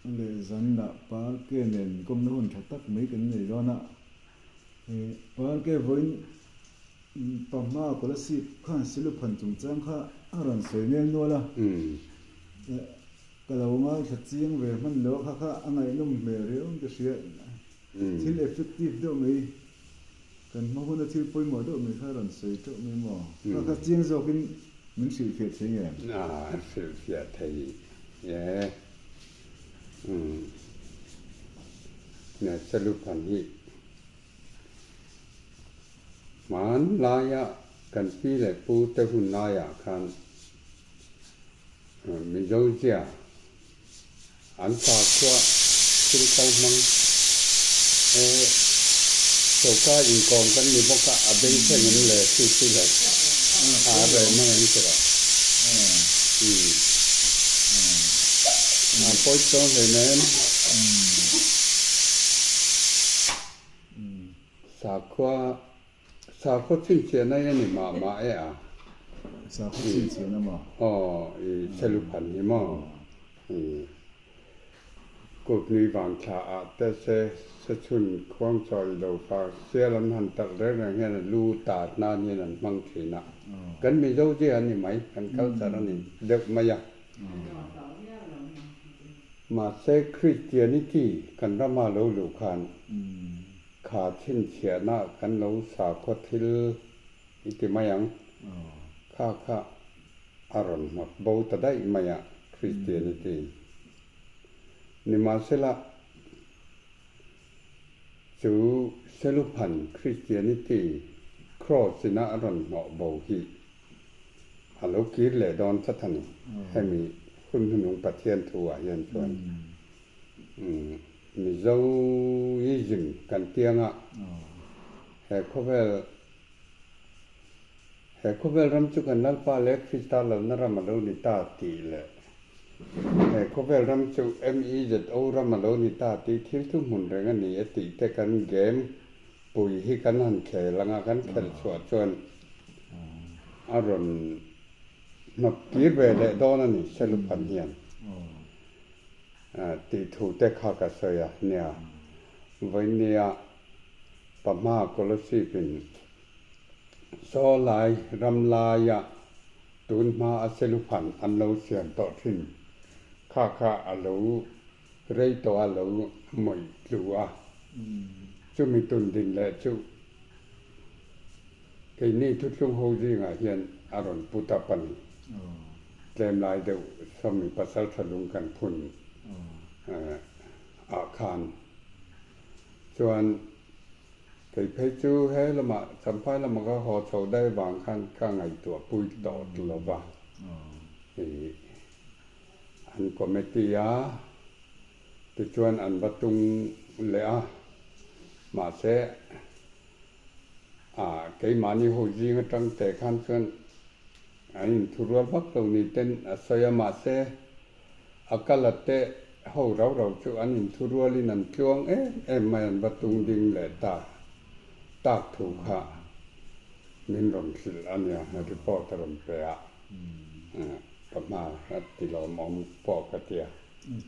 le zan da par ke nen kom no hun thatak mai kan nei do na par ke voin pamma ko la si khan silu phan chung chang kha aran sei nel no la kalawma thatchiang ve man lo kha kha angai lum me reum ke sia thil effective do mai kan ma hun thil poi mo do mai kha ran sei to mai mo kha chiang zo kin min sil phe thei ya sil phe thei yeเนี่ยสรุปพันนี้มันลายะกันพี่เลยปูเตหุ่นลายะคันมีเจ้าเจ้าอันฝากว่าซึ่งเขามังโซก้าอินกองกันมีพวกกะอาเบงเช่นนั้นเลยที่เลยอะไรไม่เห็นใช่ปะพอจงเลยนั้นสาขาชิ้นเชียนนั่นนี่มาสาขาชิ้นเชียนนะมั้งสรุปพันนี่มั้งกดนี้วางชาแต่เสชุนควงซอยเราฝากเสียลำหันตักเรื่องเงี้ยลูตาดนานี่นั่นมังทีน่ะกันมีเจ้าเจ้านี่ไหมกันเข้าสารนี่เด็กมาอย่างมาเซคริสเตียนิตี้กันรามาโลลูคันขาชิ้นเชียนะกันเราสาขทิลอิติมายังข้าอารมณ์หมดโบตได้มาอย่างคริสเตียนิตี้นิมาเสละจูเซลุพันคริสเตียนิตี้ครอสินะอารมณ์หมดโบฮีฮัลโหลกีดเลยดอนสัตย์นี่ให้มีคุณหนุ่มปะเทียนทัวยันชวนมีเจ้ายี่จิมกันเตียงเฮคเวลรำจุกันนัลปาเล็กคริสตัลนรามาโลนิตาตีเลยเฮคเวลรำจุMEZOรามาโลนิตาตีทิลทุกมุนเรื่องนี้ตีแต่กันเกมปุยให้กันหันเขลังกันเขลสวดชวนอารมณ์นับกีบเวลดอนนี่เชลุพันเฮียนตีถูแต่ข้ากระเสียเนี่ยวันนี้ปะมาโคลสีเป็นโซลายรำลายตุนมาเชลุพันอันเราเสียนต่อทิ้งข้าอัลลูเรย์ตัวอัลลูไม่รู้จู่มีตุนดินและจู่ไอ้นี่ทุกช่วงหูจริงเฮียนอารมณ์ปุตตะปันเต็มลายเดียวสมัยภาษาทะลุงกันพุ่นอาคารส่วนไปเพจูให้ละมาสัมภาษณ์ละมาก็หอโชว์ได้บางขั้นข้างไอตัวปุยต่อตัวบ้าอันก็ไม่ตีติชวนอันประตุงเลยมาเสไก่มานี่หูจีก็ตั้งแต่ขั้นส่วนอันนี้ทุรวบักตรงนี้เต้นสยามมาเสอากาศเตะhowเราจู่อันนี้ทุรวลินันจ้วงมันประตูดิ่งเลยตากถูกค่ะมินรมสิลอันเนี้ยรีพอร์ตรมเปียประมาณที่เรามองปอกเตีย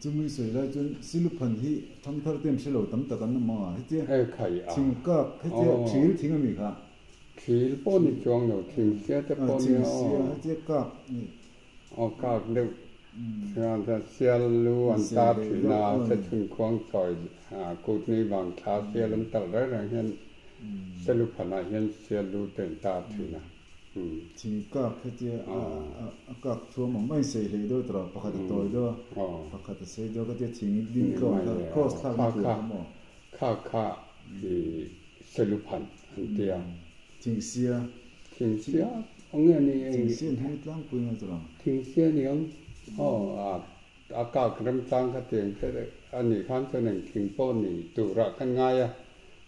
จุมีสวยแล้วจนสิลุพันที่ทำทาร์เต็มเชลล์ตั้งแต่กันนั่นมาให้เจ้ใครทิ้งกับให้เจ้ทิ้งอะไรค่ะทิ้งป้อนนี่จ้วงเนาะทิ้งเสียจะป้อนเนี่ยให้เจ้กับนี่กับเด็กงานจะเสียลูอันตาผินาจะถึงควงซอยกูนี่บางคลาเสียลำตัดได้เห็นสรุปขนาดเห็นเสียลูเต็มตาผินาทิ้งกับให้เจ้กับชัวมันไม่เสียเลยด้วยตลอดปกติตัวด้วยปกติเสียด้วยก็จะทิ้งดิ้งก่อนแล้วก็สร้างตัวมั่งข้าที่สรุปพันอันเดียวทิ้งเสียเอาเงี้ยนี่เองทิ้งเสียให้ตั้งปุยมาตลอดทิ้งเสียนี่อากาศเริ่มตั้งก็เตียงอันนี้ขั้นตัวหนึ่งทิ้งป้อนนี่ตัวรักกันง่าย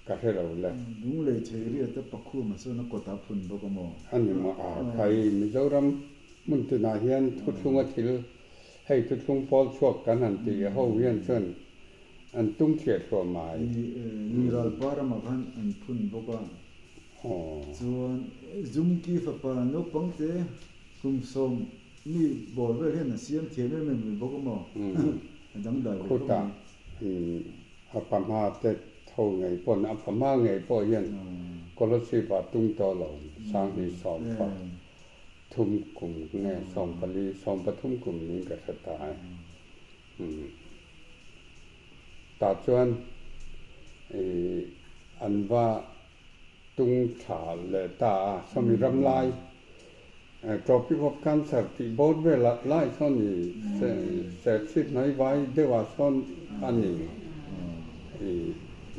ก็ให้เราเลยลุงเลยเฉยเรียกแต่ปักคู่มาส่วนนักกดทับฝุ่นบอกมออันนี้มาใครมีเจ้ารำมันตัวนาเฮียนทุกช่วงอาทิตย์ให้ทุกช่วงพอช่วงกันหันตีเขาเวียนเส้นอันตุ้งเขียดตัวหมายมีรัลปาร์มาพันอันฝุ่นบอกส่วนจุ่มกีฟ้าปานนกปังเตกุมสมนี่บอกว่าเห็นเสียงเทียนไม่เหมือนบอกมอ ดังได้ khu ta apa ma te thâu ngày pon apa ma ngày po yen có lúc xí bà tung to lòng sang đi xóm phật thum cùng nghe xóm Pali xóm bà thum cùng những cái thật tại ta chuan anh va tung thả lệ ta xong rồi râm lai choพี่พบกันสักที่โบสถ์เวลาไล่ซ่อนนี่เสร็จสิ้นน้อยไว้เดี๋ยวว่าซ่อนอันนี้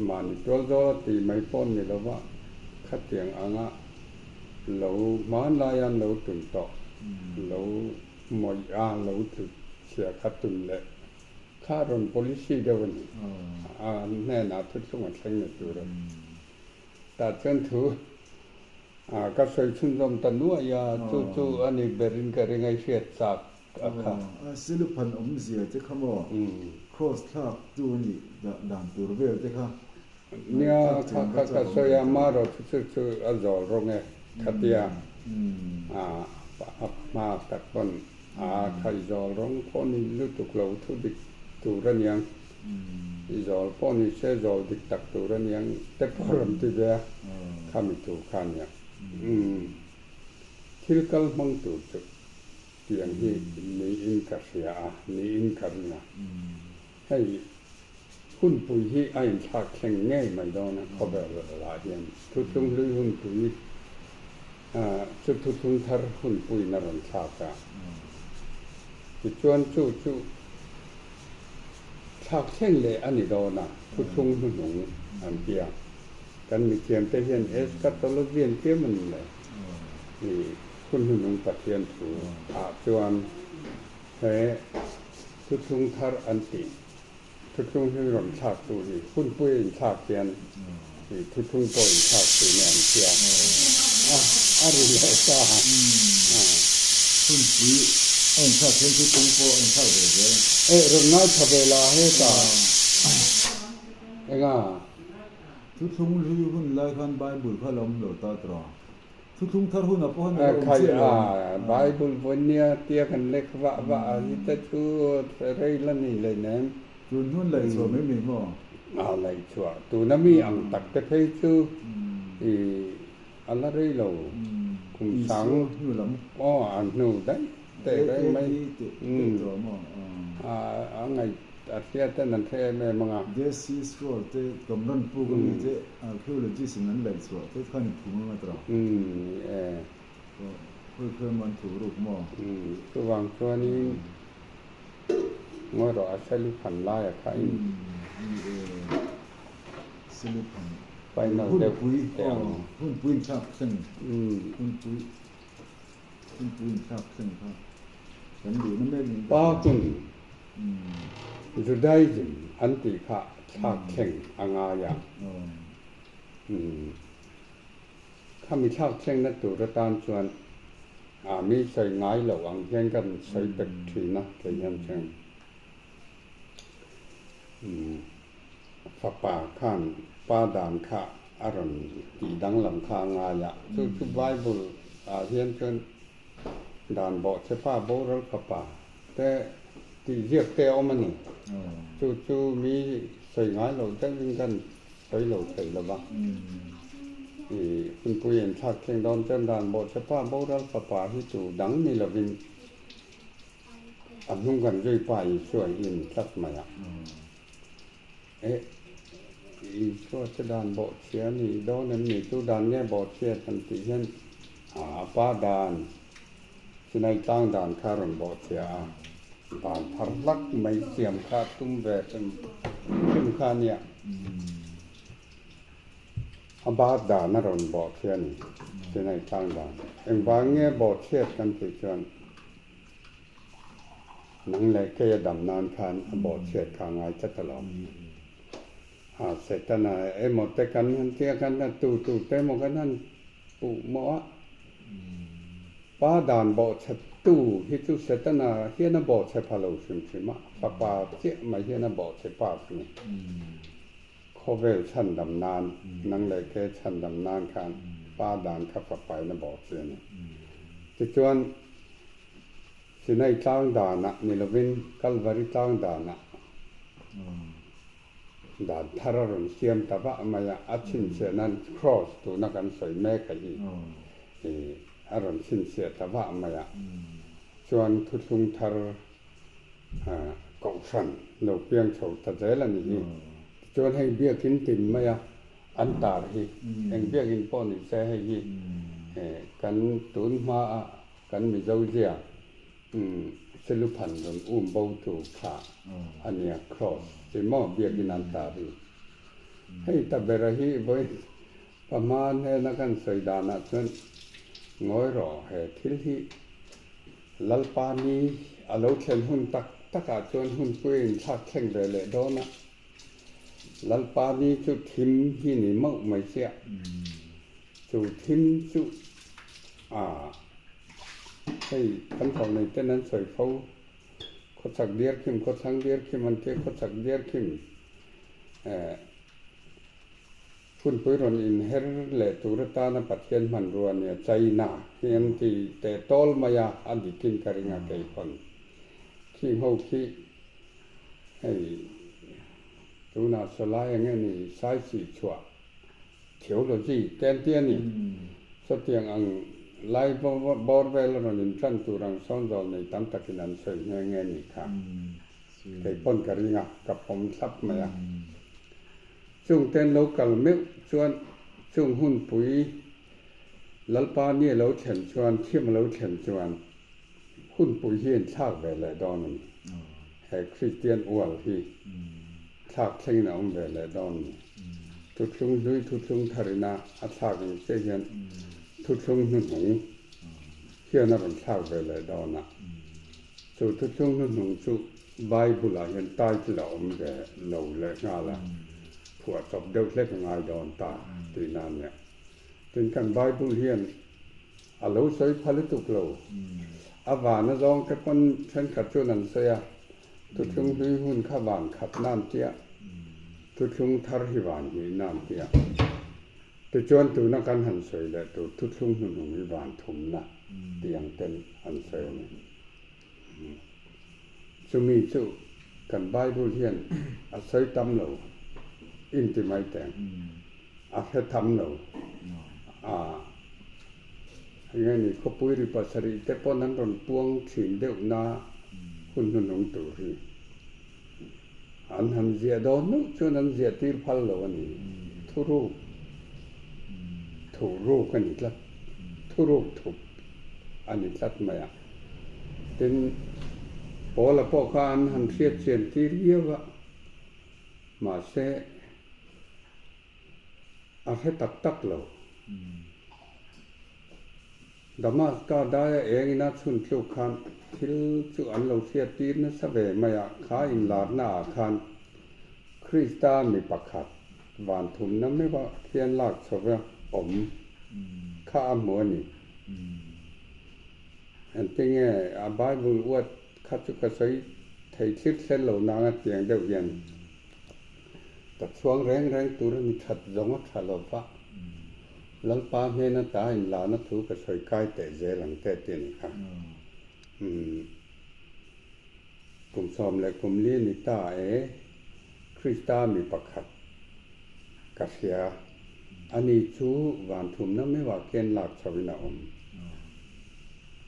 มันตัวโจตีไม่พ้นนี่แล้วว่าขัดเตียงอ่างะเรามันลายันเราตุ่นต่อเราหมอยเราถึงเสียขัดตุ่นเลยข้ารอน policy เดี๋ยวนี้แน่นาทุกสมัยเช่นนี้ตัวเราแต่เช่นถือก็ใส่ชุนรมตันนัวยาจู่ๆอันนี้เบรินก็เรื่องไอเสียจากค่ะศิลปันเสียจะขโมยcross ทับตัวนี้ด่านตัวเวลจะค่ะเนี่ยก็ใส่ยามาเราจู่ๆอัลจอลรงเงขัดเตียมาตัดต้นใครจอลรงพอนี่ลุตุกเราทุดิตัวเรื่องยังจอลพอนี่เสจอลดิกตักตัวเรื่องยังแต่พอรำที่เดียข้ามีตัวข้าเนี่ยทิลกัลมังตุจุที่อย่างที่นี่อินกัสยานี่อินกัลนะให้หุ่นปุยที่ไอ้ชาแข็งง่ายไม่ได้นะเขาแบบหลายอย่างทุกทุกเรื่องหุ่นปุยทุกทุกทาร์หุ่นปุยนั่นชาค่ะที่ชวนจู่ชาแข็งเลยอันนี้ได้นะทุกทุกหุ่นหนุ่มอันเดียกันมีเทียมแต่เห็นกัตตลเวียนเทียมมันเลยนี่คุณหุ่นนุ่งปัจเจียนถูจวนแห่ทุกทุกทาร์อันติทุกทุกที่รอนฉากตัวนี้คุณปุ้ยฉากเทียนนี่ทุกทุกตัวฉากตัวเนี่ยเทียอะไรเลยจ้าคุณปุ้ยฉากเทียนทุกทุกตัวฉากเลยรุ่นน้อยทเวลาให้จ้าทุกทุ่งที่หุ่นไล่ขันไบเบิลข้าล้มโดดตาตราทุกทุ่งทาร์หุ่นอ่ะพ่อหนุ่มใครไบเบิลวันนี้เตี้ยกันเล็กว่าที่จะชูอะไรล่ะนี่เลยนะรุ่นหุ่นไหลชัวไม่มีมั้งไหลชัวตัวนั้นมีอังตักแต่เพย์ชูอะไรเราคุณสังอยู่หลังอันนู้นได้แต่ได้ไม่ตัวมั้งไงอาเซียนนั่นแท้แม่มั้งเดซิสโรเตกำนันพูกันเจarchaeology สินั้นไหลชัวเตขันพูมันมาตราเพื่อมันถูกรูปมั้งตัววางตัวนี้งอเราอาศัยลูกพันไล่ใครศิลปันไปนั่งเด็กหุ่นปุ้ยชอบซึ่งหุ่นปุ้ยชอบซึ่งครับฉันดูนั่นได้ยังป้าคุณจุดได้จริงอันติขะฉากแข่งอ่างอย่างถ้ามีฉากแข่งนั่นตัวระตานชวนมีใส่ง่ายเหล่าอังแข่งกันใส่เป็ดทีนะใส่ยันแข่งฝาป่าข้างป้าด่านข้าอารมณ์ตีดังหลังคางายะทุกไบเบิลเฮียนเกินด่านบอกเฉพาะโบราณฝาป่าแต่ที่เรียกเตอมันนี่จู่มีใส่ง่ายเราจังกันใส่เราใส่ละบ้างคุณผู้เห็นฉากแข่งดอนเจ้าด่านบอกเฉพาะโบราณฝาป่าที่จู่ดังนี่ละวินอันนุ่งกันด้วยไปช่วยอินสักมาช่วยจะด่านบอกเชียนี่ดอนนั้นมีตู้ด่านเนี่ยบอกเชียทันทีเช่นป้าด่านที่ในตั้งด่านคารอนบอกเชียด่านพัรลักไม่เสียมขาดตุ้มแวดขึ้นขาเนี่ยบาดด่านนั่นรอนบอกเชียนี่ที่ในตั้งด่านบางเงี้ยบอกเชียกันที่จวนนังเล็กแค่ดำนานคันบอกเชียข้างไงจะตลอดเสร็จแล้วนะหมดแต่กันนั่นเที่ยกันนั่นตู่แต่หมดกันนั่นปู่หมอป้าด่านบอกชัดตู่ที่ตู่เสร็จแล้วนะเฮียนบอกใช่พาเราชิมมาป้าเจ้าไม่เฮียนบอกใช่ป้าสิเขาเวลชันดำนานนั่งเลยแค่ชันดำนานคันป้าด่านขับไปนะบอกเสียนี่จะชวนสิในตั้งด่านนะนี่เราวินกัลวาริตั้งด่านนะ ด่านทารนเสียมตะวะมายาอัชินเสนันครอสตัวนักการสอยแม่กันอีอารมณ์สินเสียตะวะมายาชวนทุกลุงทารกองสันเราเพียงโฉตะเจริญนี่ชวนให้เบี้ยกินติมมายาอันตาฮีเองเบี้ยกินป้อนอีเสให้ฮีกันตุนมากันมีเจ้าเจียสรุปพันธ์อุ้มเบาถูกขาอันเนี้ยครอสจะมอบเบี้ยกินอันตาฮีให้ตะเบรฮีไว้ประมาณให้นักการสอยดานะจนงอยรอให้ทิลฮีลัลปานีอาลูเชนหุ่นตักอาจวนหุ่นปุ้ยชักแข่งเลยเลยโดนะลัลปานีจุดทิมที่นี่มั่งไม่เสียจุดทิมจุให้ขันของในเต้นนั้นสวยเขาขดสักเดียร์ขิมขดสังเดียร์ขิมมันเทขดสักเดียร์ขิมคุณปุ้ยรอนอินเฮร์เลตุรตานะปัจเจนมันรัวเนี่ยใจหนาเฮียนที่แต่ตอลมายาอันดิกินกริงาเกยคนขี้เฮาขี้ให้ดูน่าสลายอย่างนี้นี่สายสีชัวเขียวโลจีแกนเตียนี่สเตียงอังไล่บอร์เวลรอนอินทันตุรังซ้อนจอลในตั้มตะกินันสวยเงี้ยนี่ค่ะเกยปนกริงากับผมซับมายาช่วงเต้นเรากำมิวชวนช่วงหุ่นปุ๋ยลัลปานี่เราเฉินชวนเที่ยมเราเฉินชวนหุ่นปุ๋ยเฮียนชากไปเลยดอนแห่คริสเตียนอวลที่ชากเช่นน้องไปเลยดอนทุกช่วงด้วยทุกช่วงทารินาอัชากเช่นทุกช่วงหุ่นหงเฮียนนั่นชากไปเลยดอนสู่ทุกช่วงหุ่นหงสู่ไบเบิลเห็นใต้ที่เราอมไปเราเลยงาละพวกจบเด็กเล็กง่ายดอนตาตีนานเนี่ยถึงกันไบเบิลเฮียนอาลูใช้ผลิตตุกโลอาวานะร้องแค่คนฉันขัดชนันเสียทุกช่วงด้วยหุ่นข้าบานขัดน้ำเตี้ยทุกช่วงทาริบานหีน้ำเตี้ยตัวจวนตัวนักการหันเสยและตัวทุกช่วงหุ่นหิบานทุ่มนะเตียงเต็นหันเสยเนี่ยสุมีสุกันไบเบิลเฮียนอาศัยตำโลอินติไม่แต่งอาแค่ทำเราอย่างนี้เขาปุ้ยริปัสริแต่พอนั้นตอนปวงขิงเดียวนาคุณหนุ่มตัวที่อันหันเสียดอนนู้ชวนนั้นเสียตีพัลโลนี่ทุรูกันอีกแล้วทุรูทุบอันนี้ลัดมาอ่ะเป็นพอละพอการหันเสียเสียนที่เรียกว่ามาเสอาแค่ตักเราดามาสก็ได้เองนะชุนชุคันที่จุอันเราเสียตีนสเวมาอยากขายลาดหน้าคันคริสตามีปักขัดหวานถุมนั้นไม่ว่าเทียนลากสวะอมข้ามัวนี่อันที่เงี้ยอาบายบุญอวดข้าจุกใส่ไทยชิดเส้นเหล่านางเตียงเดียวยันแต่ช่วงแรงตัวนี้ขัดจงว่าขัดหลบฟ้าลัลปาเมนตาอินลานะถูกใส่ใกล้แต่เจลังแต่เตียนครับกลุ่มสอมและกลุ่มเลี้ยนิตาคริสตามีปักขัดกัสยาอันนี้ชูวานถุมนั้นไม่ว่าเกณฑ์หลักชาวินาอม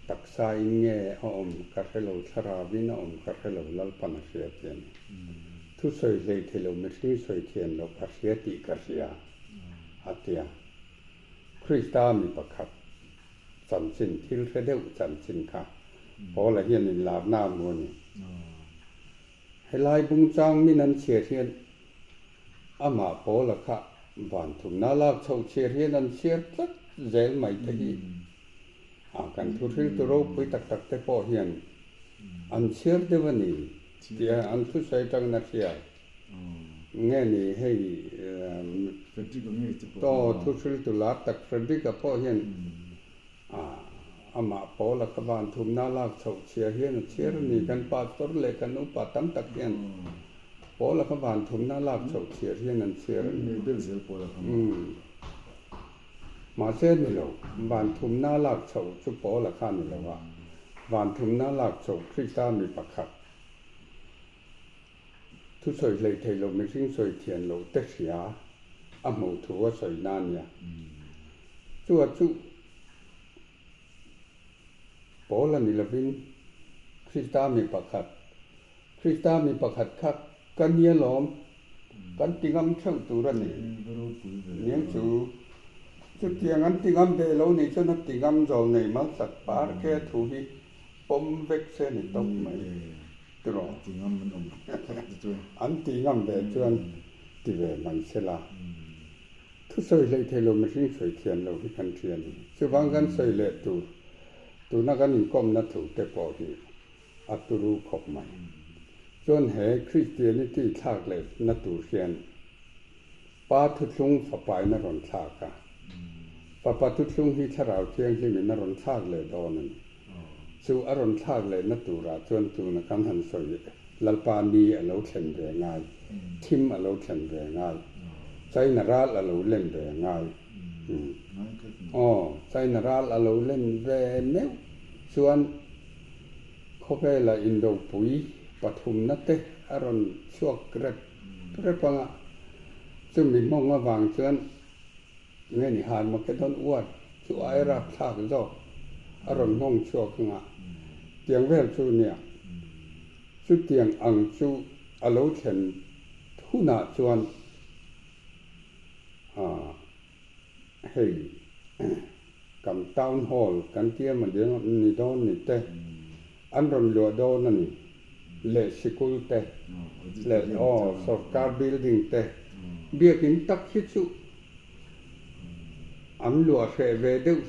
ตักไซเงยอมกัสเฮลชราวินาอมกัสเฮลลัลปานาเสียเตียนทุกส่วนเลยที่เราไม่ใช่ส่วนเทียนเรากัสยาติกัสยาอัตยาคริสตามีปักขัดสันสินที่เรียกสันสินค่ะเพราะอะไรเฮียนลาบหน้ามัวนี่ให้ลายบุงจางมีนันเชียเทียนอามาโปละค่ะบ้านถุงนาลากเช่าเชียเทียนนันเชียตักเจลไม่ตีกันทุเรศตัวเราไปตักแต่พอเฮียนอันเชียเดวันนี้ที่อันทุใส่จังนักเชียเงี้ยนี่ให้ต่อทุเรศตัวลาตักเฟรดิกับพอเฮียนอามาโปละขบานทุมนาลากเช่าเชียเฮียนเชียนี่กันปาตรเลกันอุปตัมตักเฮียนโปละขบานทุมนาลากเช่าเชียเฮียนเชียนี่เดือดเสียโปละขบมาเส้นนี่เราบานทุมนาลากเช่าชุบโปละข้านี่เราว่าบานทุมนาลากเช่าคริสตามีปักขัด thu soi lei thei lo mi sing soi thian lo te sia a mo thu a soi nan ya chu Paul ni lovin Krista mi pakhat khak kan ye lom kan tingam thau tu ra ni niang chu tiang an tingam de lo ni chu na tingam zo nei ma sak par ke thu hi pom vek se ni tok mai tu ro tingam man tu an tingam de chuan ti ve man se la thu soi lei thei lo mi sing soi thian lo hi kan thian ni chu wang kan soi le tu na kan in kom na thu te po hi aturu khop mai chuan he Christianity thak le na tu hian pa thu thlung fa pai na ron thak a pa thu thlung hi tharau thiang hi min na ron thak le don an chu a ron thak le na tu ra chuan tu na kan han soi lalpa ni a lo thlen ve ngai thim a lo thlen ve ngai chai na ral a lo len ve ngai chai na ral a lo len ve meu chuan khope la indo pui pathum na te aron chuak ret panga chu mi mong ma wang chuan nge ni han ma ke don uat chu ai ra thak zo aron mong chuak nga tiang vel chu nia chu tiang ang chu alo thlen thuna chuan hei kam town hall kan tia ma ding ni don ni te an ron lo do na ni le school te le sarkar building te biakin tak hi chu am lo fe ve deuh